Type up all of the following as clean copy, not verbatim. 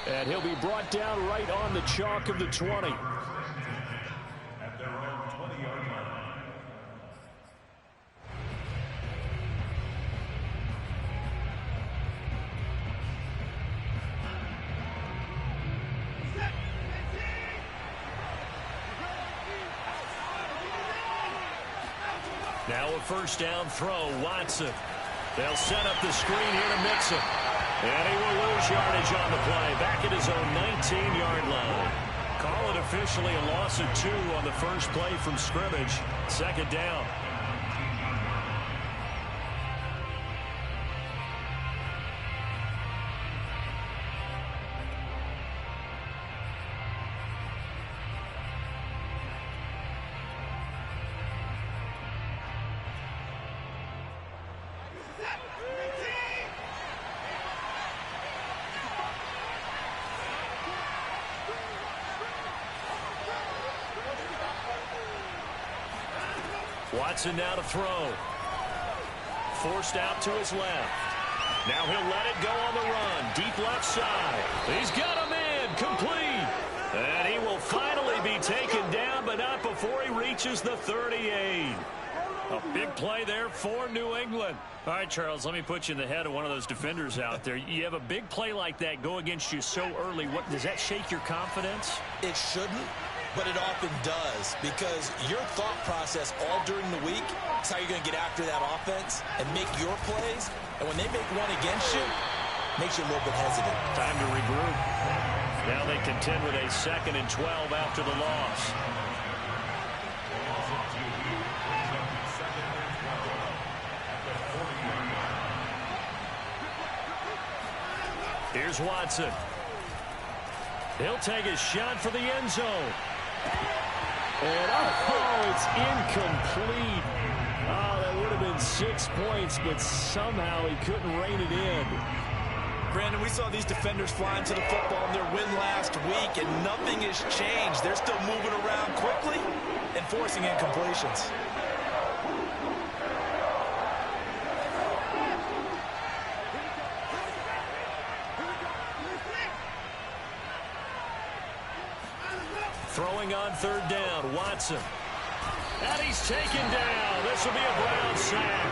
And he'll be brought down right on the chalk of the 20. At their own 20-yard line. Now a first down throw, Watson. They'll set up the screen here to Mixon. And he will lose yardage on the play, back at his own 19-yard line. Call it officially a loss of 2 on the first play from scrimmage. Second down. Watson now to throw. Forced out to his left. Now he'll let it go on the run. Deep left side. He's got him in. Complete. And he will finally be taken down, but not before he reaches the 38. A big play there for New England. All right, Charles, let me put you in the head of one of those defenders out there. You have a big play like that go against you so early. What does that shake your confidence? It shouldn't, but it often does, because your thought process all during the week is how you're going to get after that offense and make your plays. And when they make one against you, it makes you a little bit hesitant. Time to regroup. Now they contend with a 2nd and 12 after the loss. Here's Watson. He'll take a shot for the end zone. And it's incomplete. Oh, that would have been 6 points, but somehow he couldn't rein it in. Brandon, we saw these defenders flying to the football in their win last week, and nothing has changed. They're still moving around quickly and forcing incompletions. Throwing on 3rd down, Watson. And he's taken down. This will be a Brown sack.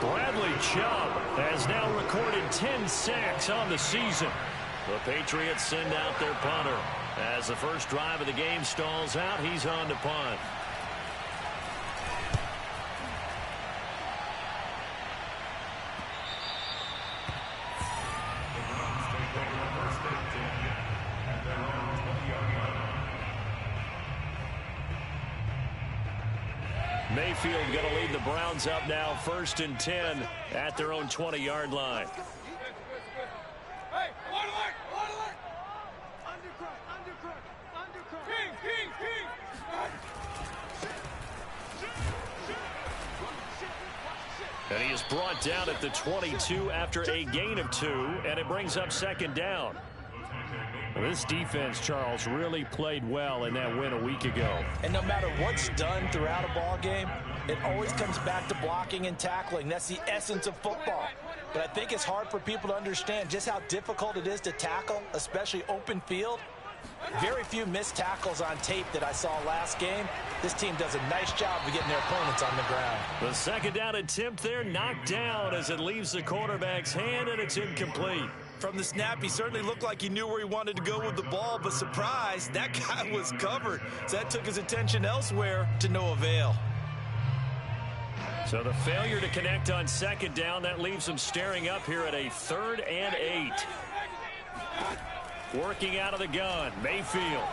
Bradley Chubb has now recorded 10 sacks on the season. The Patriots send out their punter. As the first drive of the game stalls out, he's on to punt. Mayfield going to lead the Browns up now, 1st and 10 at their own 20-yard line. And he is brought down at the 22 after a gain of 2, and it brings up 2nd down. Well, this defense, Charles, really played well in that win a week ago. And no matter what's done throughout a ball game, it always comes back to blocking and tackling. That's the essence of football. But I think it's hard for people to understand just how difficult it is to tackle, especially open field. Very few missed tackles on tape that I saw last game. This team does a nice job of getting their opponents on the ground. The 2nd down attempt there knocked down as it leaves the quarterback's hand, and it's incomplete. From the snap, he certainly looked like he knew where he wanted to go with the ball, but surprise, that guy was covered. So that took his attention elsewhere to no avail. So the failure to connect on 2nd down, that leaves him staring up here at a 3rd and 8. Working out of the gun, Mayfield.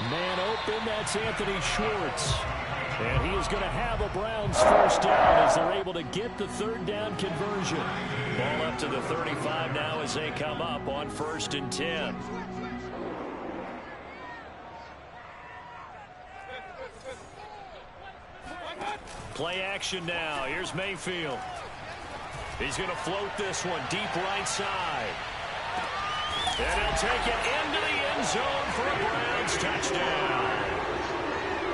Man open, that's Anthony Schwartz. And he is going to have a Browns first down as they're able to get the 3rd down conversion. Ball up to the 35 now as they come up on 1st and 10. Play action now. Here's Mayfield. He's going to float this one deep right side. And he'll take it into the end zone for a Browns touchdown.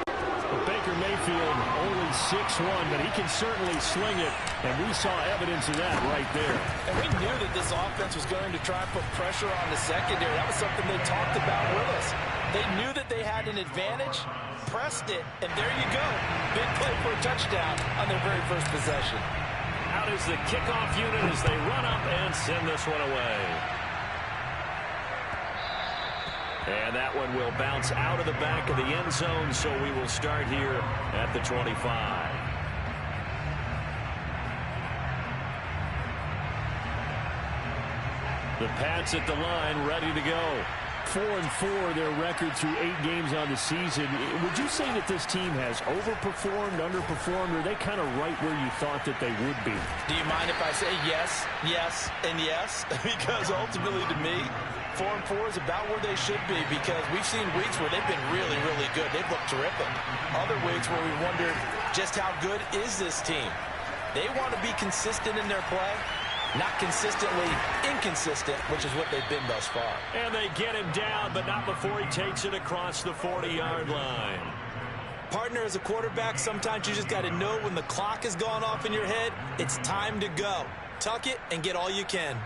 A big Baker Mayfield only 6'1", but he can certainly sling it, and we saw evidence of that right there. And we knew that this offense was going to try and put pressure on the secondary. That was something they talked about with us. They knew that they had an advantage, pressed it, and there you go. Big play for a touchdown on their very first possession. Out is the kickoff unit as they run up and send this one away. And that one will bounce out of the back of the end zone, so we will start here at the 25. The Pats at the line, ready to go. 4-4, their record through 8 games on the season. Would you say that this team has overperformed, underperformed, or are they kind of right where you thought that they would be? Do you mind if I say yes, yes, and yes? Because ultimately, to me, 4-4 is about where they should be, because we've seen weeks where they've been really, really good. They've looked terrific. Other weeks where we wondered just how good is this team. They want to be consistent in their play, not consistently inconsistent, which is what they've been thus far. And they get him down, but not before he takes it across the 40-yard line. Partner, as a quarterback, sometimes you just got to know when the clock has gone off in your head, it's time to go. Tuck it and get all you can.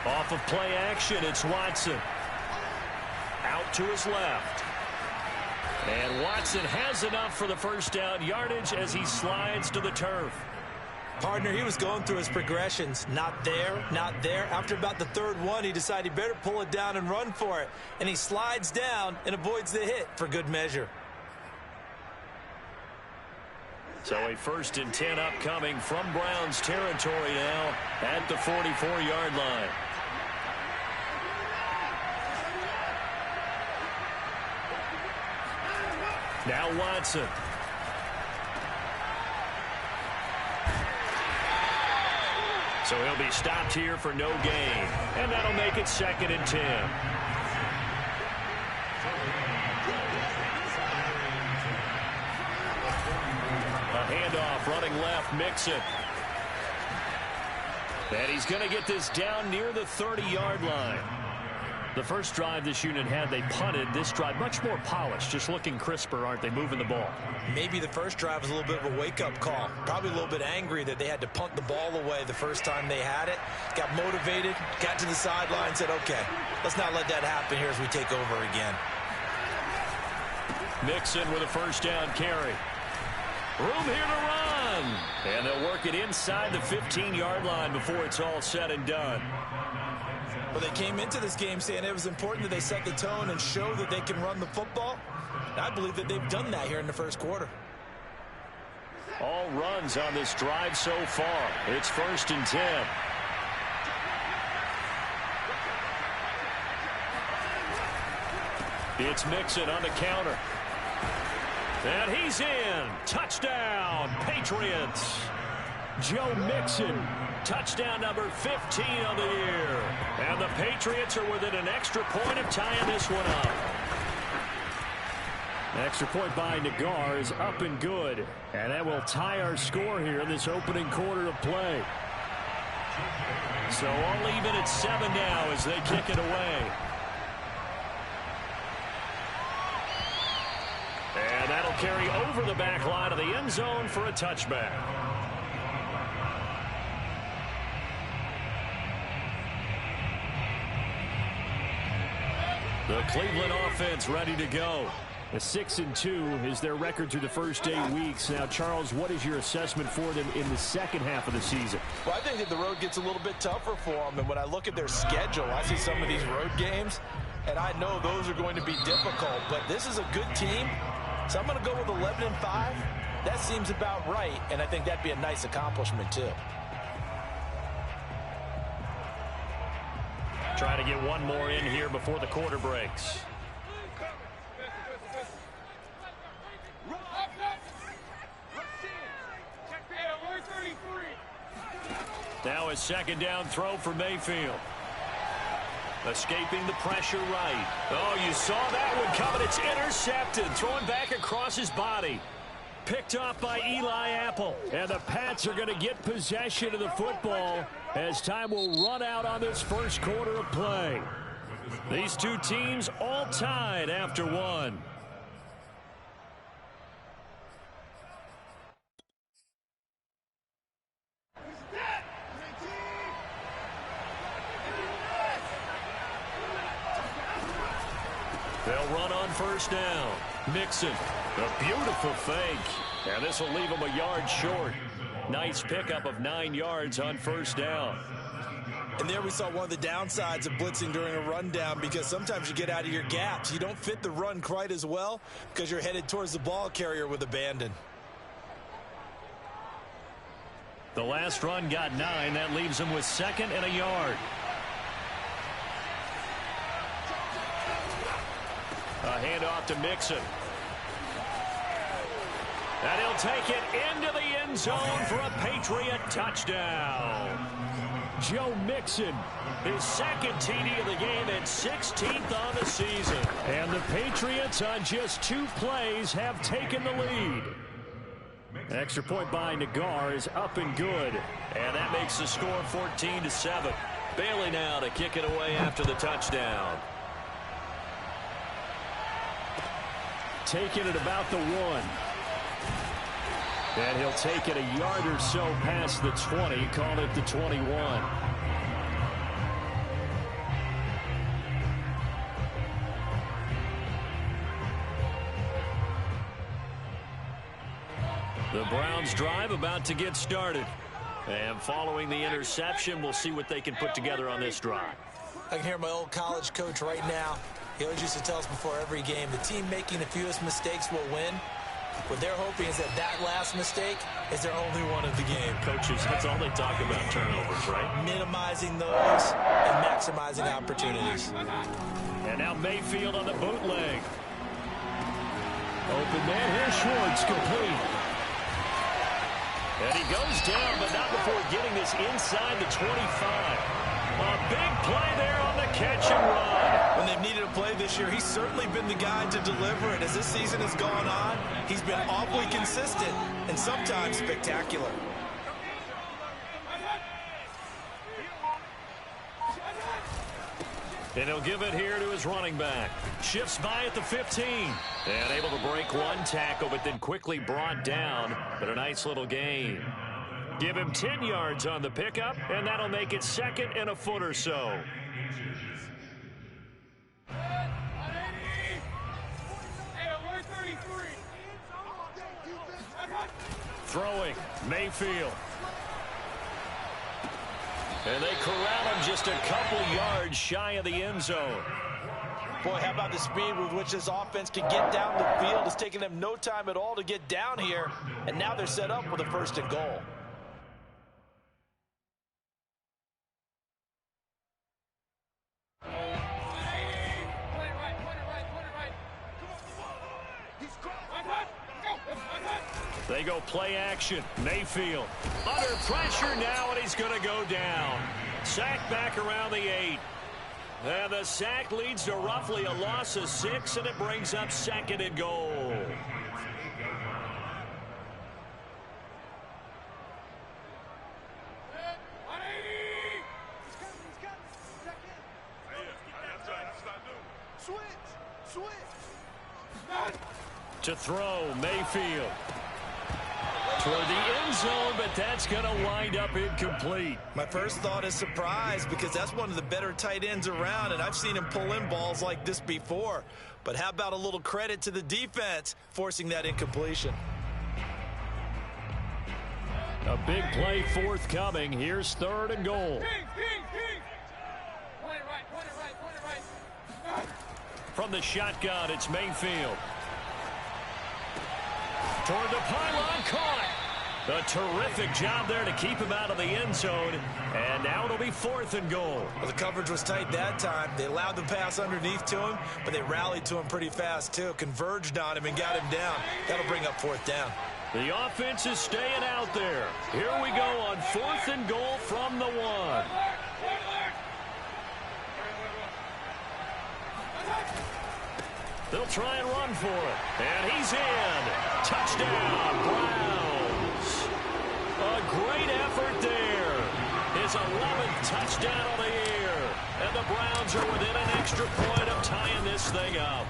Off of play action, it's Watson. Out to his left. And Watson has enough for the first down yardage as he slides to the turf. Partner, he was going through his progressions. Not there, not there. After about the third one, he decided he better pull it down and run for it. And he slides down and avoids the hit for good measure. So a 1st and 10 upcoming from Browns territory now at the 44-yard line. Now Watson. So he'll be stopped here for no gain. And that'll make it 2nd and 10. A handoff running left, Mixon. And he's going to get this down near the 30-yard line. The first drive this unit had, they punted. This drive, much more polished, just looking crisper, aren't they, moving the ball? Maybe the first drive was a little bit of a wake-up call. Probably a little bit angry that they had to punt the ball away the first time they had it. Got motivated, got to the sideline, said, okay, let's not let that happen here as we take over again. Mixon with a first down carry. Room here to run. And they'll work it inside the 15-yard line before it's all said and done. Well, they came into this game saying it was important that they set the tone and show that they can run the football. I believe that they've done that here in the first quarter. All runs on this drive so far. It's 1st and 10. It's Mixon on the counter. And he's in. Touchdown, Patriots. Joe Mixon, touchdown number 15 on the year. And the Patriots are within an extra point of tying this one up. Extra point by Nagar is up and good. And that will tie our score here in this opening quarter of play. So all even at 7 now as they kick it away. And that'll carry over the back line of the end zone for a touchback. The Cleveland offense ready to go. A 6-2 is their record through the first 8 weeks. Now, Charles, what is your assessment for them in the second half of the season? Well, I think that the road gets a little bit tougher for them. And when I look at their schedule, I see some of these road games, and I know those are going to be difficult. But this is a good team, so I'm going to go with 11-5. That seems about right, and I think that'd be a nice accomplishment, too. Try to get one more in here before the quarter breaks. Now a second down throw for Mayfield. Escaping the pressure right. Oh, you saw that one coming. It's intercepted. Throwing back across his body. Picked off by Eli Apple. And the Pats are going to get possession of the football as time will run out on this first quarter of play. These two teams all tied after one. They'll run on first down. Mixon, a beautiful fake. And this will leave him a yard short. Nice pickup of 9 yards on first down. And there we saw one of the downsides of blitzing during a rundown, because sometimes you get out of your gaps. You don't fit the run quite as well because you're headed towards the ball carrier with abandon. The last run got 9. That leaves him with 2nd and a yard. A handoff to Mixon. And he'll take it into the end zone for a Patriot touchdown. Joe Mixon, his 2nd TD of the game and 16th on the season. And the Patriots on just 2 plays have taken the lead. Extra point by Nagar is up and good. And that makes the score 14-7. Bailey now to kick it away after the touchdown. Taking it about the 1. And he'll take it a yard or so past the 20, call it the 21. The Browns drive about to get started. And following the interception, we'll see what they can put together on this drive. I can hear my old college coach right now. He always used to tell us before every game, the team making the fewest mistakes will win. What they're hoping is that last mistake is their only one of the game. Coaches, that's all they talk about, turnovers, right? Minimizing those and maximizing opportunities. And now Mayfield on the bootleg. Open man, here's Schwartz, complete. And he goes down, but not before getting this inside the 25. A big play there on the catch and run. When they've needed a play this year, he's certainly been the guy to deliver it. As this season has gone on, he's been awfully consistent and sometimes spectacular. And he'll give it here to his running back. Shifts by at the 15. And able to break one tackle, but then quickly brought down. But a nice little gain. Give him 10 yards on the pickup, and that'll make it 2nd and a foot or so. Throwing, Mayfield. And they corral him just a couple yards shy of the end zone. Boy, how about the speed with which this offense can get down the field? It's taken them no time at all to get down here, and now they're set up with a 1st and goal. They go play action. Mayfield under pressure now, and he's going to go down. Sack back around the 8. And the sack leads to roughly a loss of 6, and it brings up 2nd and goal. To throw, Mayfield. Toward the end zone, but that's going to wind up incomplete. My first thought is surprise, because that's one of the better tight ends around, and I've seen him pull in balls like this before. But how about a little credit to the defense forcing that incompletion? A big play forthcoming. Here's 3rd and goal. From the shotgun, it's Mayfield. Toward the pylon, caught. A terrific job there to keep him out of the end zone. And now it'll be 4th and goal. Well, the coverage was tight that time. They allowed the pass underneath to him, but they rallied to him pretty fast, too. Converged on him and got him down. That'll bring up 4th down. The offense is staying out there. Here we go on 4th and goal from the 1. They'll try and run for it. And he's in. Touchdown, Browns. A great effort there. His 11th touchdown of the year. And the Browns are within an extra point of tying this thing up.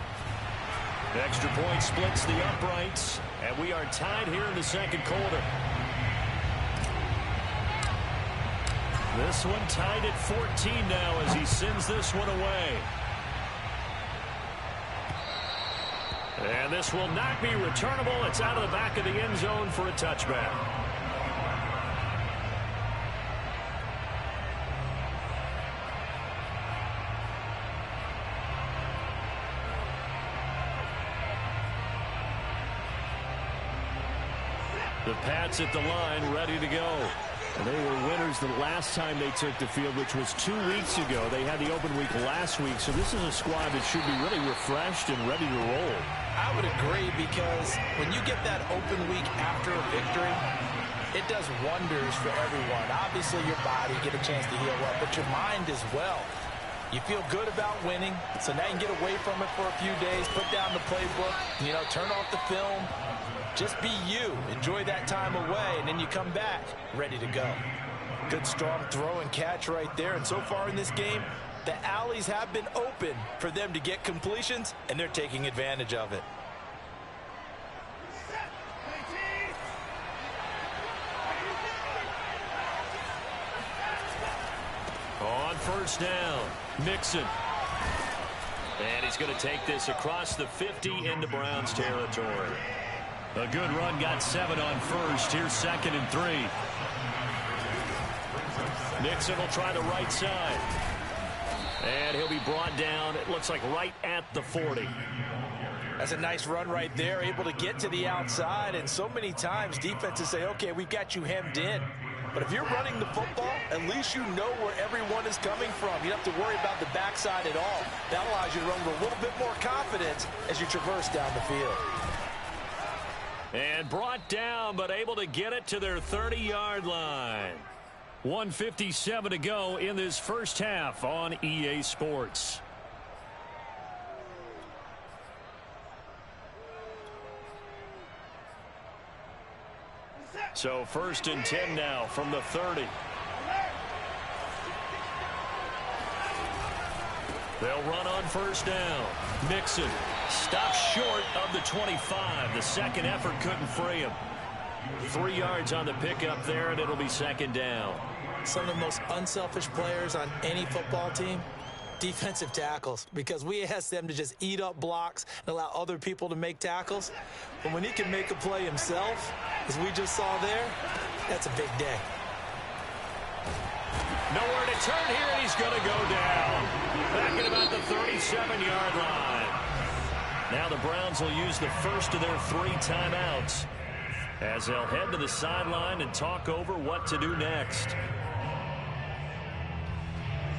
Extra point splits the uprights. And we are tied here in the second quarter. This one tied at 14 now as he sends this one away. And this will not be returnable. It's out of the back of the end zone for a touchback. The Pats at the line, ready to go. And they were winners the last time they took the field, which was 2 weeks ago. They had the open week last week, so this is a squad that should be really refreshed and ready to roll. I would agree, because when you get that open week after a victory, it does wonders for everyone. Obviously, your body get a chance to heal up, but your mind as well. You feel good about winning, so now you can get away from it for a few days, put down the playbook, turn off the film. Just be you. Enjoy that time away, and then you come back ready to go. Good, strong throw and catch right there. And so far in this game, the alleys have been open for them to get completions, and they're taking advantage of it. On first down, Mixon. And he's going to take this across the 50 into Browns territory. A good run, got 7 on first. Here's 2nd and 3. Mixon will try the right side. And he'll be brought down, it looks like right at the 40. That's a nice run right there, able to get to the outside. And so many times defenses say, okay, we've got you hemmed in. But if you're running the football, at least you know where everyone is coming from. You don't have to worry about the backside at all. That allows you to run with a little bit more confidence as you traverse down the field. And brought down, but able to get it to their 30-yard line. 1:57 to go in this first half on EA Sports. So 1st and 10 now from the 30. They'll run on first down. Mixon stops short of the 25. The second effort couldn't free him. 3 yards on the pickup there, and it'll be 2nd down. Some of the most unselfish players on any football team, defensive tackles, because we ask them to just eat up blocks and allow other people to make tackles. But when he can make a play himself, as we just saw there, that's a big day. Nowhere to turn here, and he's going to go down. Back at about the 37-yard line. Now the Browns will use the first of their 3 timeouts as they'll head to the sideline and talk over what to do next.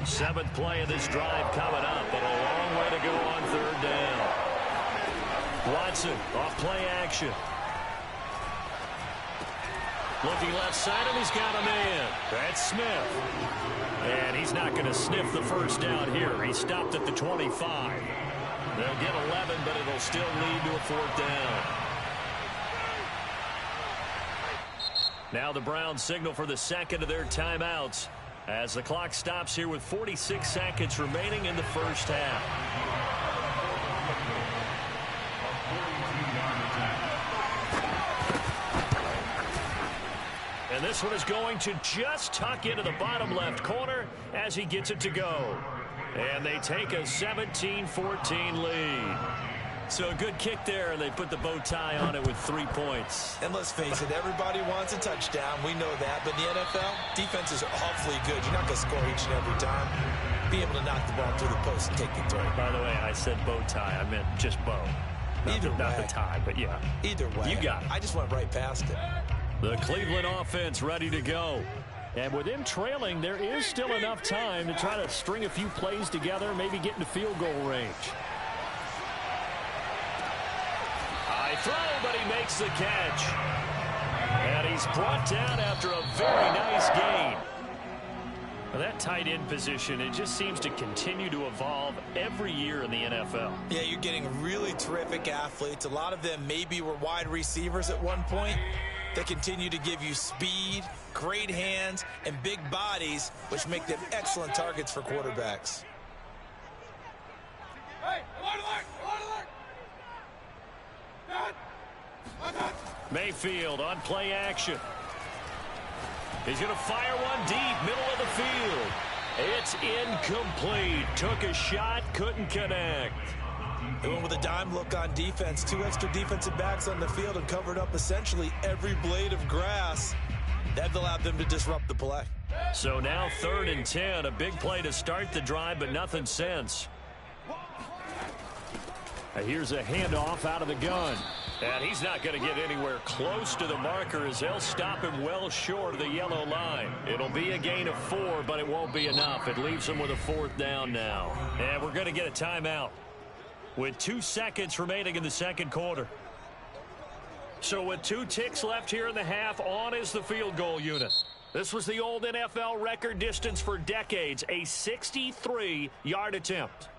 7th play of this drive coming up, but a long way to go on 3rd down. Watson off play action. Looking left side, and he's got a man. That's Smith. And he's not going to sniff the first down here. He stopped at the 25. They'll get 11, but it'll still lead to a 4th down. Now the Browns signal for the second of their timeouts as the clock stops here with 46 seconds remaining in the first half. And this one is going to just tuck into the bottom left corner as he gets it to go. And they take a 17-14 lead. So a good kick there, and they put the bow tie on it with 3 points. And let's face it, everybody wants a touchdown. We know that. But in the NFL, defenses are awfully good. You're not going to score each and every time. Be able to knock the ball through the post and take the throw. By the way, I said bow tie. I meant just bow. Not the tie, but yeah. Either way. You got it. I just went right past it. The Cleveland offense ready to go. And with them trailing, there is still enough time to try to string a few plays together, maybe get into field goal range. High throw, but he makes the catch. And he's brought down after a very nice gain. Well, that tight end position, it just seems to continue to evolve every year in the NFL. Yeah, you're getting really terrific athletes. A lot of them maybe were wide receivers at one point. They continue to give you speed, great hands, and big bodies, which make them excellent targets for quarterbacks. Mayfield on play action. He's going to fire one deep, middle of the field. It's incomplete. Took a shot, couldn't connect. They went with a dime look on defense. 2 extra defensive backs on the field and covered up essentially every blade of grass. That allowed them to disrupt the play. So now 3rd and 10. A big play to start the drive, but nothing since. Here's a handoff out of the gun. And he's not going to get anywhere close to the marker as they'll stop him well short of the yellow line. It'll be a gain of 4, but it won't be enough. It leaves him with a 4th down now. And we're going to get a timeout with 2 seconds remaining in the second quarter. So with 2 ticks left here in the half, on is the field goal unit. This was the old NFL record distance for decades, a 63-yard attempt.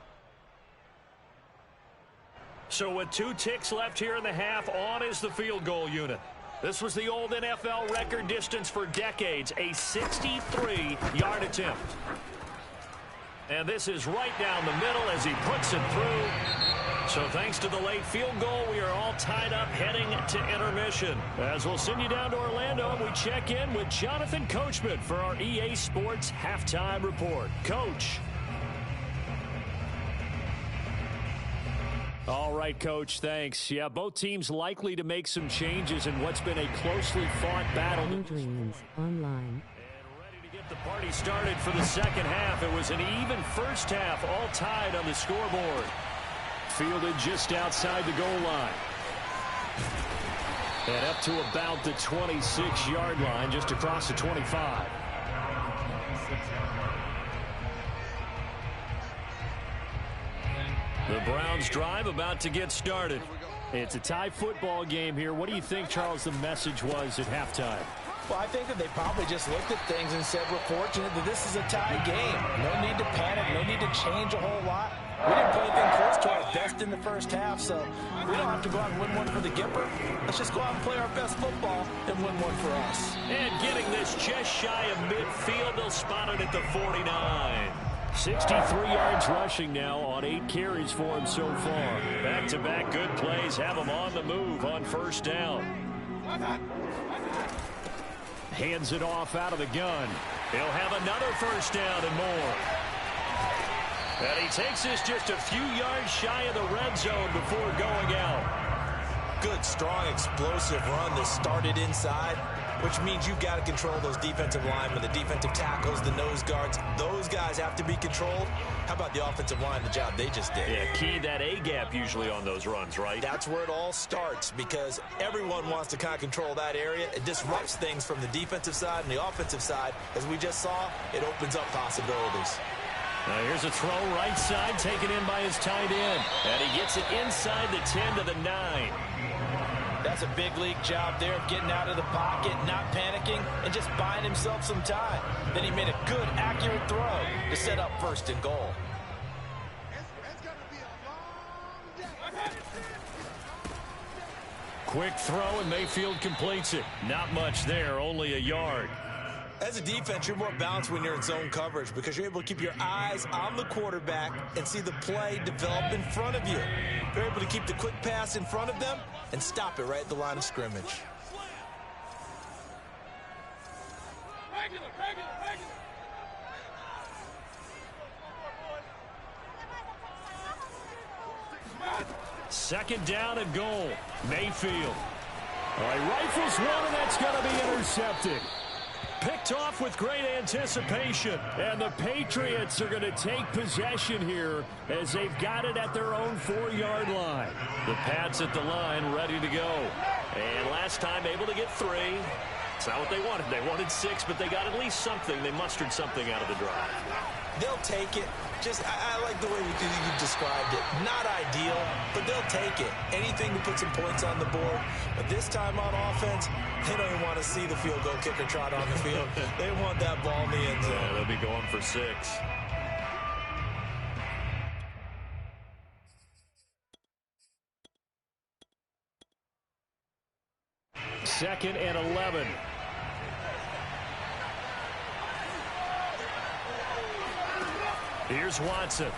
So with 2 ticks left here in the half, on is the field goal unit. This was the old NFL record distance for decades, a 63-yard attempt. And this is right down the middle as he puts it through. So thanks to the late field goal, we are all tied up heading to intermission. As we'll send you down to Orlando, and we check in with Jonathan Coachman for our EA Sports Halftime Report. Coach. All right, Coach, thanks. Yeah, both teams likely to make some changes in what's been a closely fought battle. Dreams online. And ready to get the party started for the second half. It was an even first half, all tied on the scoreboard. Fielded just outside the goal line. And up to about the 26-yard line, just across the 25. The Browns drive about to get started. It's a tie football game here. What do you think, Charles, the message was at halftime? Well, I think that they probably just looked at things and said, we're fortunate that this is a tie game. No need to panic. No need to change a whole lot. We didn't play anything close to our best in the first half, so we don't have to go out and win one for the Gipper. Let's just go out and play our best football and win one for us. And getting this just shy of midfield, they'll spot it at the 49. 63 yards rushing now on 8 carries for him so far. Back-to-back good plays have him on the move on first down. Hands it off out of the gun. He'll have another first down and more. And he takes this just a few yards shy of the red zone before going out. Good, strong, explosive run that started inside, which means you've got to control those defensive linemen, the defensive tackles, the nose guards. Those guys have to be controlled. How about the offensive line, the job they just did? Yeah, key that A-gap usually on those runs, right? That's where it all starts because everyone wants to kind of control that area. It disrupts things from the defensive side and the offensive side. As we just saw, it opens up possibilities. Now here's a throw right side taken in by his tight end. And he gets it inside the 10 to the 9. That's a big league job there of getting out of the pocket, not panicking, and just buying himself some time. Then he made a good, accurate throw to set up 1st and goal. Quick throw, and Mayfield completes it. Not much there, only a yard. As a defense, you're more balanced when you're in zone coverage because you're able to keep your eyes on the quarterback and see the play develop in front of you. You're able to keep the quick pass in front of them and stop it right at the line of scrimmage. Second down and goal. Mayfield. All right, rifles one, and that's going to be intercepted. Picked off with great anticipation. And the Patriots are going to take possession here as they've got it at their own 4-yard line. The Pats at the line ready to go. And last time able to get 3. It's not what they wanted. They wanted 6, but they got at least something. They mustered something out of the drive. They'll take it. I like the way you described it. Not ideal, but they'll take it. Anything to put some points on the board. But this time on offense, they don't even want to see the field goal kicker trot on the field. They want that ball in the end zone. Yeah, they'll be going for 6. Second and 11. Here's Watson.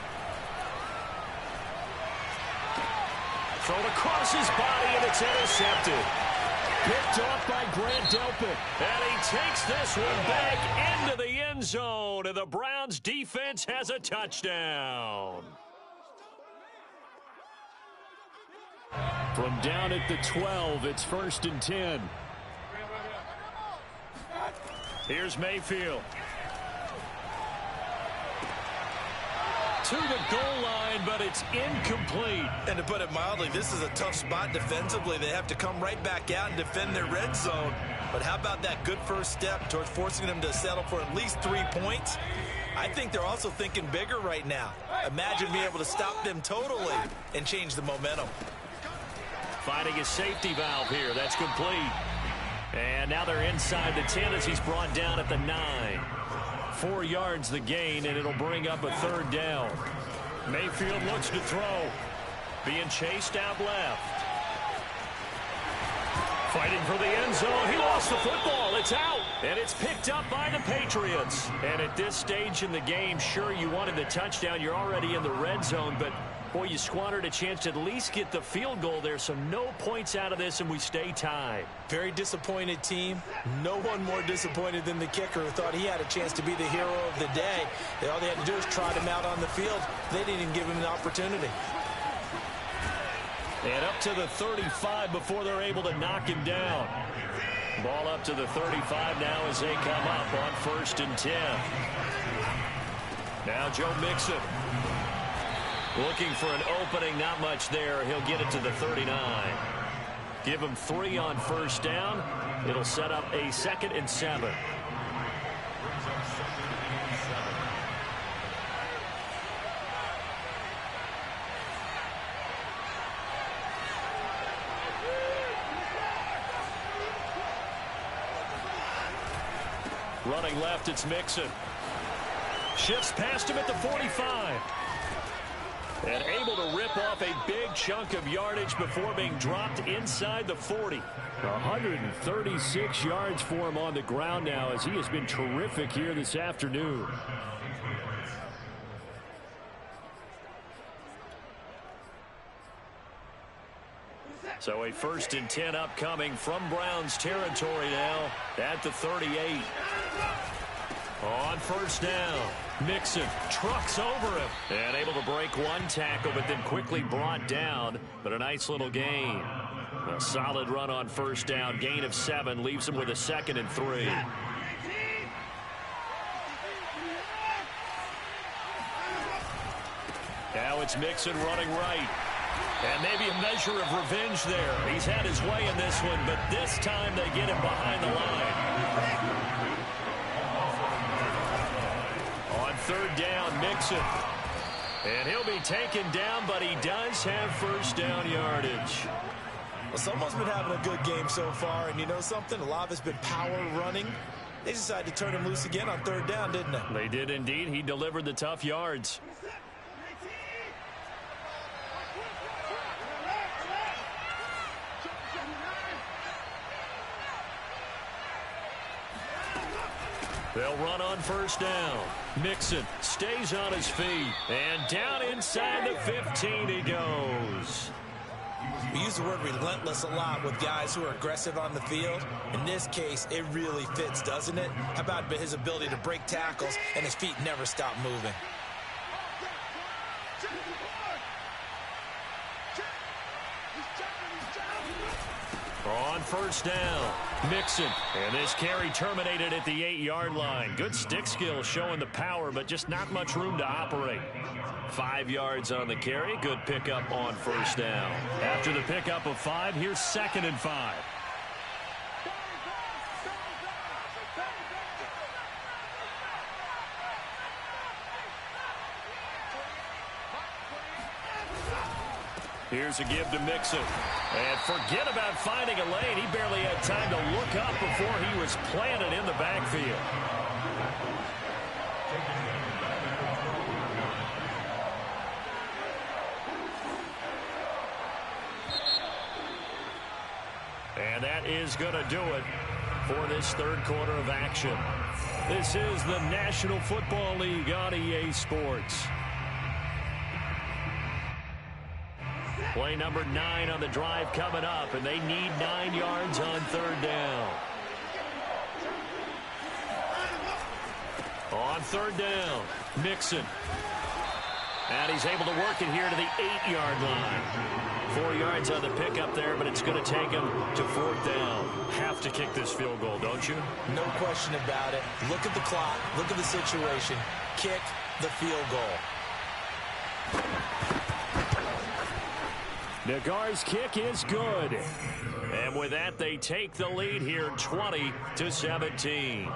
Thrown across his body, and it's intercepted. Picked off by Grant Delpit. And he takes this one back into the end zone, and the Browns defense has a touchdown. From down at the 12, it's 1st and 10. Here's Mayfield. To the goal line, but it's incomplete. And to put it mildly, this is a tough spot defensively. They have to come right back out and defend their red zone. But how about that good first step towards forcing them to settle for at least 3 points? I think they're also thinking bigger right now. Imagine being able to stop them totally and change the momentum. Finding a safety valve here. That's complete. And now they're inside the 10 as he's brought down at the 9. 4 yards the gain, and it'll bring up a 3rd down. Mayfield looks to throw. Being chased out left. Fighting for the end zone. He lost the football. It's out. And it's picked up by the Patriots. And at this stage in the game, sure, you wanted the touchdown. You're already in the red zone, but boy, you squandered a chance to at least get the field goal there, so no points out of this, and we stay tied. Very disappointed team. No one more disappointed than the kicker who thought he had a chance to be the hero of the day. All they had to do was trot him out on the field. They didn't even give him an opportunity. And up to the 35 before they're able to knock him down. Ball up to the 35 now as they come up on 1st and 10. Now Joe Mixon. Looking for an opening, not much there. He'll get it to the 39. Give him 3 on 1st down. It'll set up a 2nd and 7. Running left, it's Mixon. Shifts past him at the 45. And able to rip off a big chunk of yardage before being dropped inside the 40. 136 yards for him on the ground now as he has been terrific here this afternoon. So a 1st and 10 upcoming from Browns territory now at the 38. On 1st down, Mixon trucks over him and able to break 1 tackle, but then quickly brought down. But a nice little gain. A solid run on 1st down. Gain of 7 leaves him with a 2nd and 3. Now it's Mixon running right. And maybe a measure of revenge there. He's had his way in this one, but this time they get him behind the line. On 3rd down, Mixon. And he'll be taken down, but he does have 1st down yardage. Well, someone's been having a good game so far, and you know something? A lot of it's been power running. They decided to turn him loose again on 3rd down, didn't they? They did indeed. He delivered the tough yards. They'll run on 1st down. Mixon stays on his feet. And down inside the 15 he goes. We use the word relentless a lot with guys who are aggressive on the field. In this case, it really fits, doesn't it? How about his ability to break tackles and his feet never stop moving? On 1st down, Mixon. And this carry terminated at the 8-yard line. Good stick skill showing the power, but just not much room to operate. 5 yards on the carry. Good pickup on 1st down. After the pickup of 5, here's 2nd and 5. Here's a give to Mixon. And forget about finding a lane. He barely had time to look up before he was planted in the backfield. And that is going to do it for this third quarter of action. This is the National Football League on EA Sports. Play number 9 on the drive coming up, and they need 9 yards on third down. On third down, Mixon. And he's able to work it here to the 8-yard line. 4 yards on the pickup there, but it's going to take him to fourth down. Have to kick this field goal, don't you? No question about it. Look at the clock. Look at the situation. Kick the field goal. Nagar's kick is good. And with that, they take the lead here 20-17.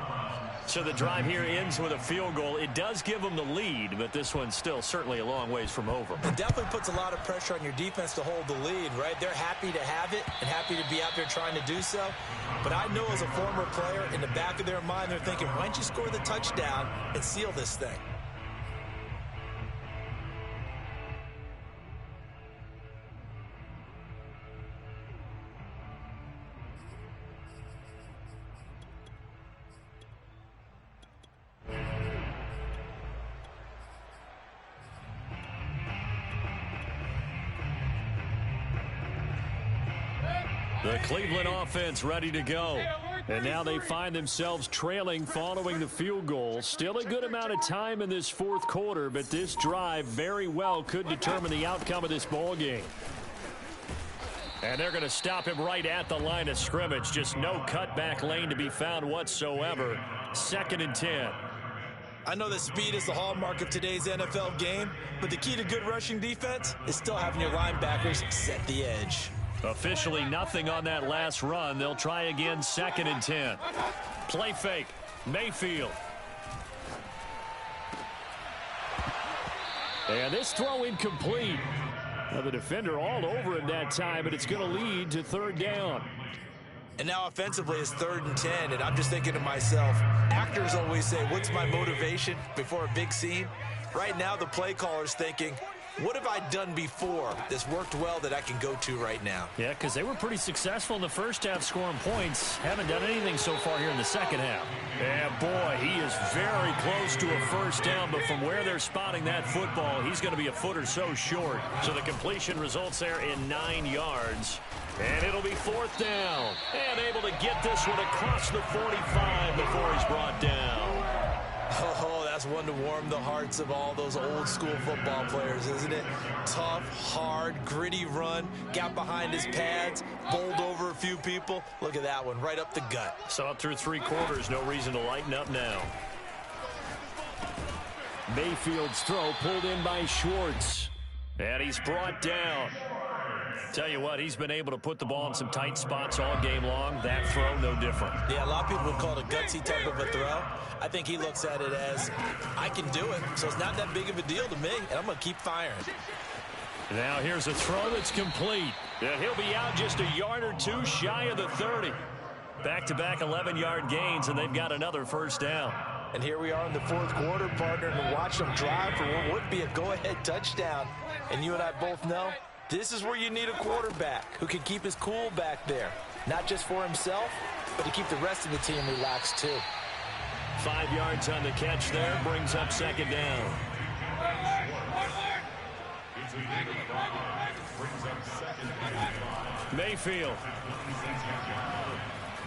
So the drive here ends with a field goal. It does give them the lead, but this one's still certainly a long ways from over. It definitely puts a lot of pressure on your defense to hold the lead, right? They're happy to have it and happy to be out there trying to do so. But I know as a former player, in the back of their mind, they're thinking, why don't you score the touchdown and seal this thing? The Cleveland offense ready to go. And now they find themselves trailing following the field goal. Still a good amount of time in this fourth quarter, but this drive very well could determine the outcome of this ball game. And they're going to stop him right at the line of scrimmage. Just no cutback lane to be found whatsoever. 2nd and 10. I know that speed is the hallmark of today's NFL game, but the key to good rushing defense is still having your linebackers set the edge. Officially nothing on that last run. They'll try again, 2nd and 10. Play fake. Mayfield. And this throw incomplete. Now the defender all over him that time, but it's going to lead to third down. And now offensively it's 3rd and 10, and I'm just thinking to myself, actors always say, what's my motivation before a big scene? Right now the play caller's thinking, what have I done before that's worked well that I can go to right now? Yeah, because they were pretty successful in the first half scoring points. Haven't done anything so far here in the second half. And boy, he is very close to a first down, but from where they're spotting that football, he's going to be a foot or so short. So the completion results there in 9 yards. And it'll be 4th down. And able to get this one across the 45 before he's brought down. Oh, that's one to warm the hearts of all those old school football players, isn't it? Tough, hard, gritty run, got behind his pads, bowled over a few people. Look at that one, right up the gut. Saw it through 3 quarters, no reason to lighten up now. Mayfield's throw pulled in by Schwartz. And he's brought down. Tell you what, he's been able to put the ball in some tight spots all game long. That throw, no different. Yeah, a lot of people would call it a gutsy type of a throw. I think he looks at it as, I can do it, so it's not that big of a deal to me, and I'm going to keep firing. Now here's a throw that's complete. And he'll be out just a yard or two shy of the 30. Back-to-back 11-yard gains, and they've got another first down. And here we are in the fourth quarter, partner, and watch them drive for what would be a go-ahead touchdown. And you and I both know, this is where you need a quarterback who can keep his cool back there. Not just for himself, but to keep the rest of the team relaxed too. 5 yards on the catch there, brings up 2nd down. Mayfield.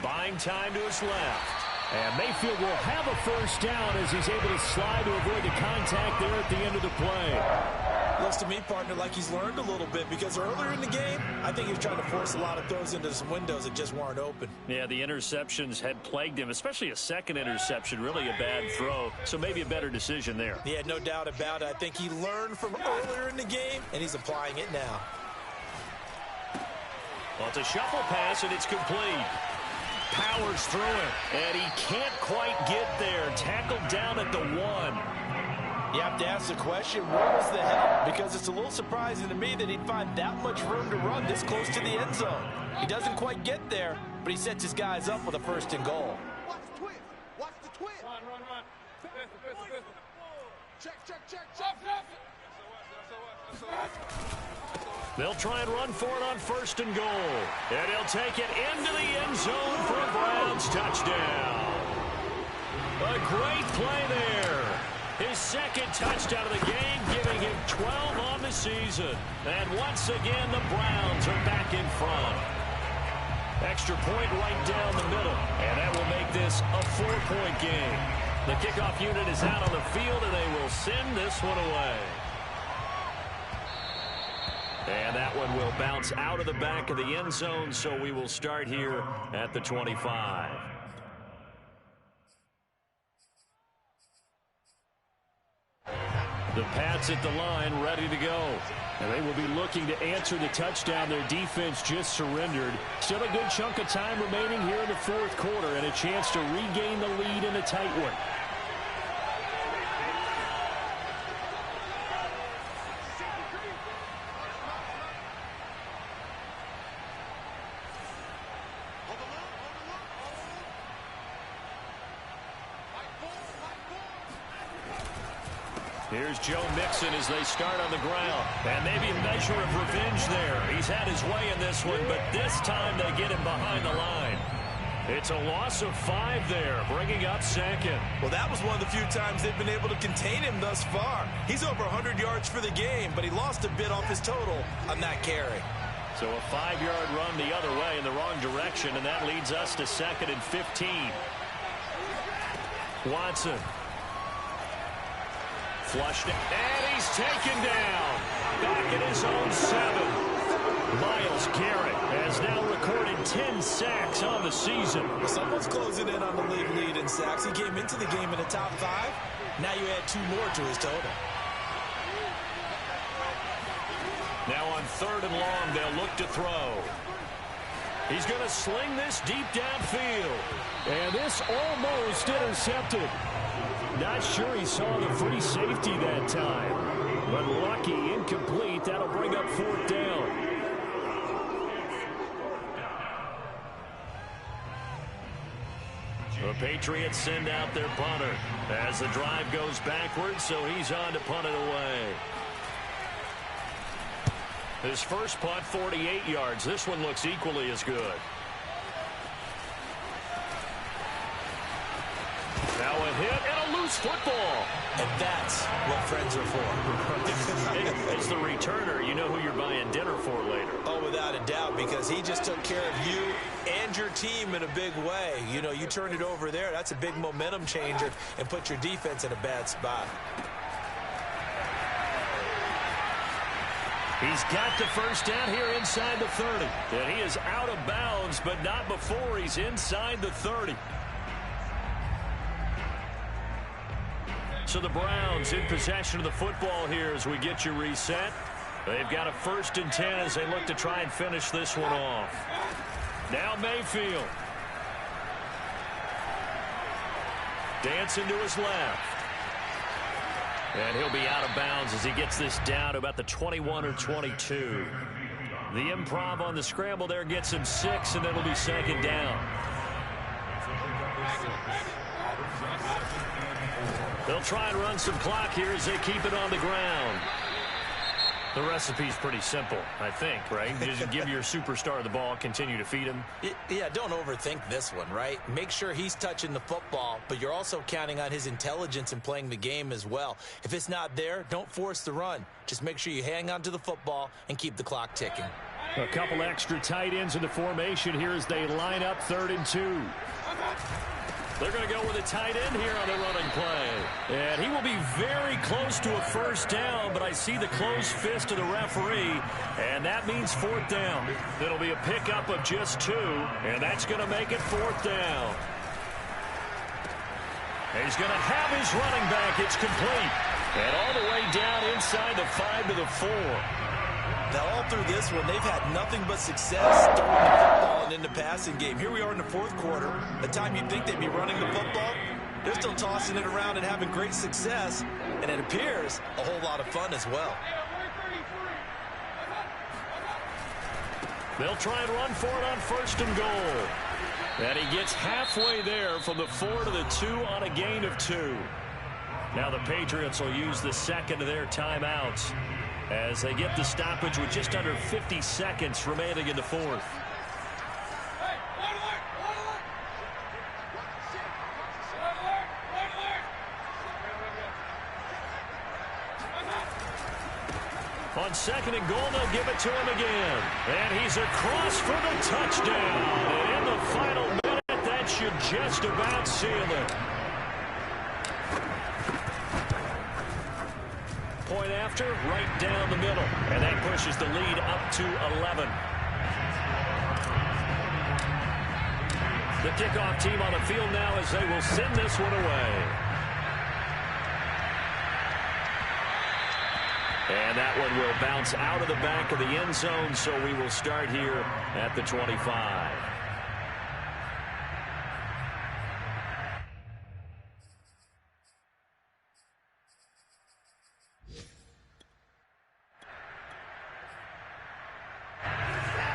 Buying time to his left. And Mayfield will have a first down as he's able to slide to avoid the contact there at the end of the play. Looks to me, partner, like he's learned a little bit because earlier in the game, I think he was trying to force a lot of throws into some windows that just weren't open. Yeah, the interceptions had plagued him, especially a second interception, really a bad throw. So maybe a better decision there. Yeah, no doubt about it. I think he learned from earlier in the game, and he's applying it now. Well, it's a shuffle pass, and it's complete. Powers through it, and he can't quite get there. Tackled down at the 1. You have to ask the question, where was the help? Because it's a little surprising to me that he'd find that much room to run this close to the end zone. He doesn't quite get there, but he sets his guys up with a 1st and goal. Watch the twist. Watch the twist. Run. Check. They'll try and run for it on 1st and goal. And he'll take it into the end zone for a Browns touchdown. A great play there. His 2nd touchdown of the game, giving him 12 on the season. And once again, the Browns are back in front. Extra point right down the middle. And that will make this a 4-point game. The kickoff unit is out on the field, and they will send this one away. And that one will bounce out of the back of the end zone, so we will start here at the 25. The Pats at the line, ready to go. And they will be looking to answer the touchdown their defense just surrendered. Still a good chunk of time remaining here in the 4th quarter, and a chance to regain the lead in a tight one. Here's Joe Mixon as they start on the ground. And maybe a measure of revenge there. He's had his way in this one, but this time they get him behind the line. It's a loss of 5 there, bringing up 2nd. Well, that was one of the few times they've been able to contain him thus far. He's over 100 yards for the game, but he lost a bit off his total on that carry. So a 5-yard run the other way in the wrong direction, and that leads us to 2nd and 15. Watson. Flushed it, and he's taken down. Back in his own 7. Myles Garrett has now recorded 10 sacks on the season. Someone's closing in on the league lead in sacks. He came into the game in the top 5. Now you add 2 more to his total. Now on 3rd and long, they'll look to throw. He's going to sling this deep downfield. And this almost intercepted. Not sure he saw the free safety that time. But lucky, incomplete. That'll bring up 4th down. The Patriots send out their punter as the drive goes backwards, so he's on to punt it away. His first punt, 48 yards. This one looks equally as good. Now a hit and a loose football. And that's what friends are for. As the returner, you know who you're buying dinner for later. Oh, without a doubt, because he just took care of you and your team in a big way. You know, you turned it over there. That's a big momentum changer and put your defense in a bad spot. He's got the first down here inside the 30. And he is out of bounds, but not before he's inside the 30. So the Browns in possession of the football here as we get you reset. They've got a 1st and 10 as they look to try and finish this one off. Now Mayfield. Dancing to his left. And he'll be out of bounds as he gets this down to about the 21 or 22. The improv on the scramble there gets him 6, and it'll be 2nd down. They'll try and run some clock here as they keep it on the ground. The recipe's pretty simple, I think, right? Just give your superstar the ball, continue to feed him. Yeah, don't overthink this one, right? Make sure he's touching the football, but you're also counting on his intelligence in playing the game as well. If it's not there, don't force the run. Just make sure you hang on to the football and keep the clock ticking. A couple extra tight ends in the formation here as they line up 3rd and 2. They're going to go with a tight end here on the running play. And he will be very close to a 1st down, but I see the closed fist of the referee, and that means 4th down. It'll be a pickup of just 2, and that's going to make it 4th down. And he's going to have his running back. It's complete. And all the way down inside the 5 to the 4. Now, all through this one, they've had nothing but success throwing the football and in the passing game. Here we are in the 4th quarter. The time you'd think they'd be running the football, they're still tossing it around and having great success And it appears a whole lot of fun as well. They'll try and run for it on 1st and goal. And he gets halfway there from the 4 to the 2 on a gain of 2. Now the Patriots will use the second of their timeouts as they get the stoppage with just under 50 seconds remaining in the 4th. On 2nd and goal, they'll give it to him again. And he's across for the touchdown. And in the final minute, that should just about seal it. Point after, right down the middle. And that pushes the lead up to 11. The kickoff team on the field now as they will send this one away. And that one will bounce out of the back of the end zone, so we will start here at the 25.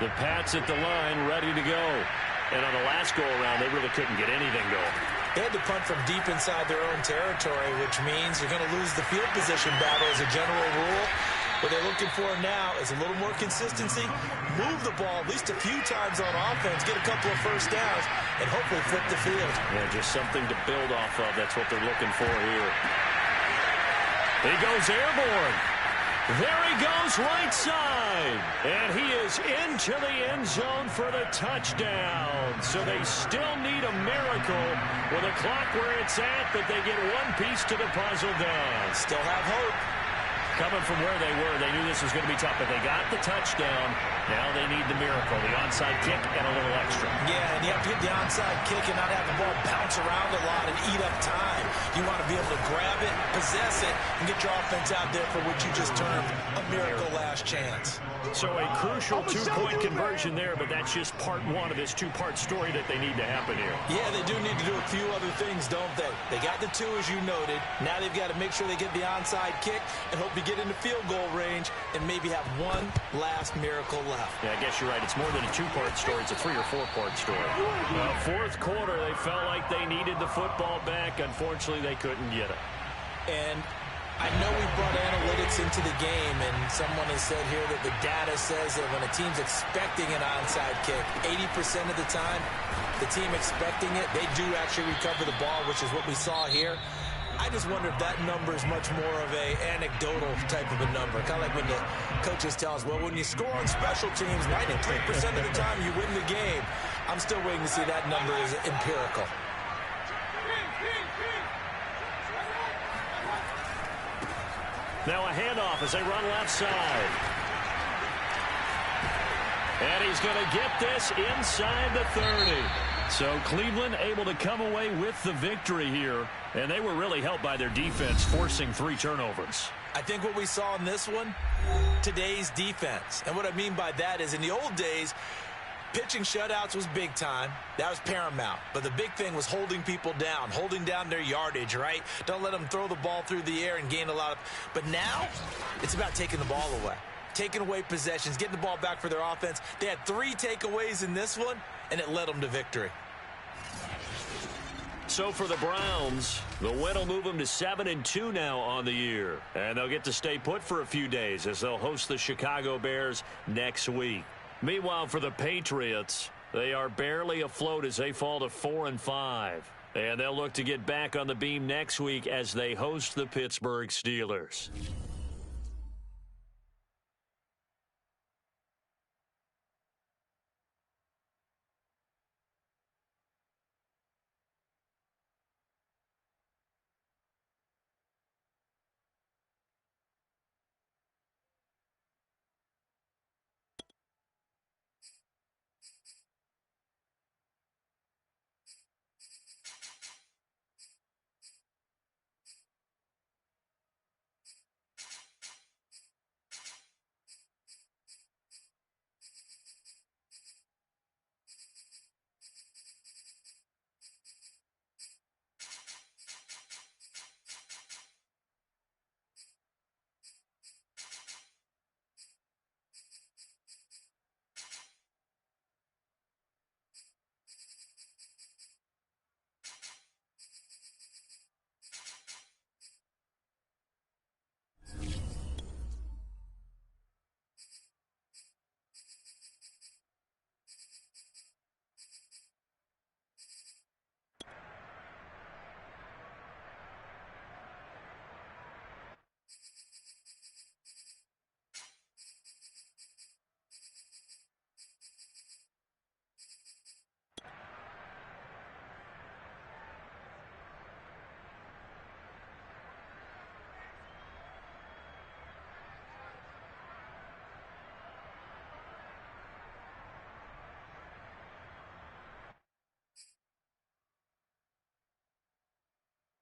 The Pats at the line, ready to go. And on the last go-around, they really couldn't get anything going. They had to punt from deep inside their own territory, which means you're going to lose the field position battle as a general rule. What they're looking for now is a little more consistency, move the ball at least a few times on offense, get a couple of first downs, and hopefully flip the field. Yeah, just something to build off of. That's what they're looking for here. He goes airborne. There he goes right side. And he is into the end zone for the touchdown. So they still need a miracle with a clock where it's at that they get one piece to the puzzle done. Still have hope. Coming from where they were, they knew this was going to be tough, but they got the touchdown. Now they need the miracle, the onside kick and a little extra. Yeah, and you have to get the onside kick and not have the ball bounce around a lot and eat up time. You want to be able to grab it, possess it, and get your offense out there for what you just termed a miracle last chance. So a crucial two-point conversion there, but that's just part one of this two-part story that they need to happen here. Yeah, they do need to do a few other things, don't they? They got the two, as you noted. Now they've got to make sure they get the onside kick and hope to get into field goal range and maybe have one last miracle left. Yeah, I guess you're right. It's more than a two-part story. It's a 3- or 4-part story. Fourth quarter, they felt like they needed the football back. Unfortunately, they couldn't get it. And I know we brought analytics into the game, and someone has said here that the data says that when a team's expecting an onside kick, 80% of the time, the team expecting it, they do actually recover the ball, which is what we saw here. I just wonder if that number is much more of a anecdotal type of a number. Kind of like when the coaches tell us, well, when you score on special teams, 93% of the time you win the game. I'm still waiting to see that number is empirical. Now a handoff as they run left side. And he's going to get this inside the 30. So Cleveland able to come away with the victory here. And they were really helped by their defense, forcing 3 turnovers. I think what we saw in this one, today's defense. And what I mean by that is in the old days, pitching shutouts was big time. That was paramount. But the big thing was holding people down, holding down their yardage, right? Don't let them throw the ball through the air and gain a lot of... But now, it's about taking the ball away. Taking away possessions, getting the ball back for their offense. They had 3 takeaways in this one, and it led them to victory. So for the Browns, the win will move them to 7-2 now on the year. And they'll get to stay put for a few days as they'll host the Chicago Bears next week. Meanwhile, for the Patriots, they are barely afloat as they fall to 4-5. And they'll look to get back on the beam next week as they host the Pittsburgh Steelers.